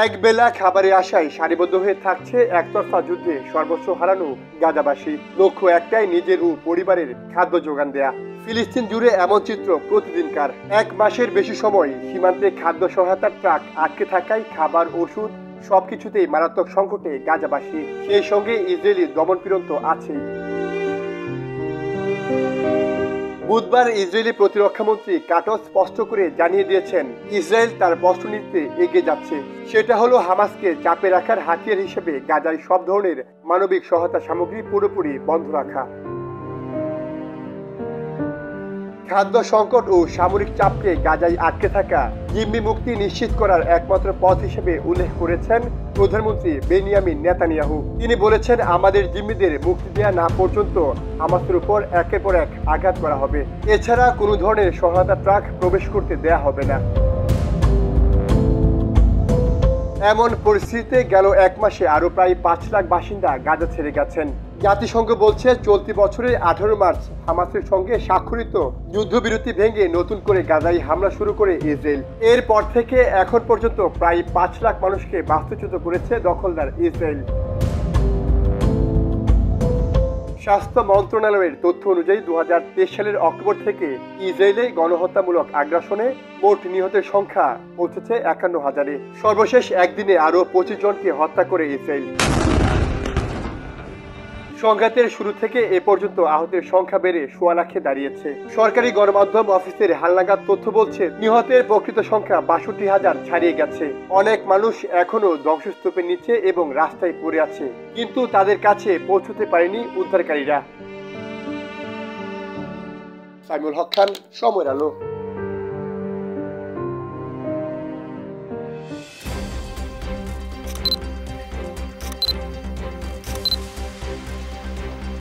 এক বেলা খাবারের আশায় সারিবদ্ধ হয়ে থাকছে একতরফা যুদ্ধে সর্বস্ব হারানো গাজাবাসী। লক্ষ্য একটাই, নিজের ও পরিবারের খাদ্য যোগান দেয়া। ফিলিস্তিন জুড়ে এমন চিত্র প্রতিদিনকার। এক মাসের বেশি সময় সীমান্তে খাদ্য সহায়তার ট্রাক আটকে থাকায় খাবার, ওষুধ সবকিছুতেই মারাত্মক সংকটে গাজাবাসী। সেই সঙ্গে ইসরায়েলি দমনপীড়ন তো আছেই। বুধবার ইসরায়েলি প্রতিরক্ষামন্ত্রী কাটস স্পষ্ট করে জানিয়ে দিয়েছেন, ইসরায়েল তার বস্ত্রনীতিতে এগিয়ে যাচ্ছে। সেটা হলো হামাসকে চাপে রাখার হাতিয়ার হিসেবে গাজায় সব ধরনের মানবিক সহায়তা সামগ্রী পুরোপুরি বন্ধ রাখা। খাদ্য সংকট ও সামরিক চাপকে গাজায় আটকে থাকা জিম্মি মুক্তি নিশ্চিত করার একমাত্র পথ হিসেবে উল্লেখ করেছেন প্রধানমন্ত্রী বেনিয়ামিন নেতানিয়াহু। তিনি বলেছেন, আমাদের জিম্মিদের মুক্তি দেওয়া না পর্যন্ত হামাসের উপর একের পর এক আঘাত করা হবে। এছাড়া কোনো ধরনের সহায়তা ট্রাক প্রবেশ করতে দেয়া হবে না। এমন পরিস্থিতিতে গেল এক মাসে আরো প্রায় 5 লাখ বাসিন্দা গাজা ছেড়ে গেছেন। জাতিসংঘ বলছে, চলতি বছরের 18 মার্চ হামাসের সঙ্গে স্বাক্ষরিত যুদ্ধবিরতি ভেঙে নতুন করে গাজায় হামলা শুরু করে ইসরায়েল। এরপর থেকে এখন পর্যন্ত প্রায় 5 লাখ মানুষকে বাস্তুচ্যুত করেছে দখলদার ইসরায়েল। স্বাস্থ্য মন্ত্রণালয়ের তথ্য অনুযায়ী 2023 সালের অক্টোবর থেকে ইসরায়েলে গণহত্যামূলক আগ্রাসনে মোট নিহতের সংখ্যা পৌঁছেছে 51,000-এ। সর্বশেষ একদিনে আরও 25 জনকে হত্যা করে ইসরায়েল। সংঘাতের শুরু থেকে এ পর্যন্ত আহতের সংখ্যা বেড়ে 1.25 লাখে দাঁড়িয়েছে। সরকারি গণমাধ্যম অফিসের হালনাগাদ তথ্য বলছে, নিহতের প্রকৃত সংখ্যা 62,000 ছাড়িয়ে গেছে। অনেক মানুষ এখনো ধ্বংসস্তূপের নিচে এবং রাস্তায় পড়ে আছে, কিন্তু তাদের কাছে পৌঁছতে পারেনি উদ্ধারকারীরা। সাইমুল হক খান, সময়ের আলো।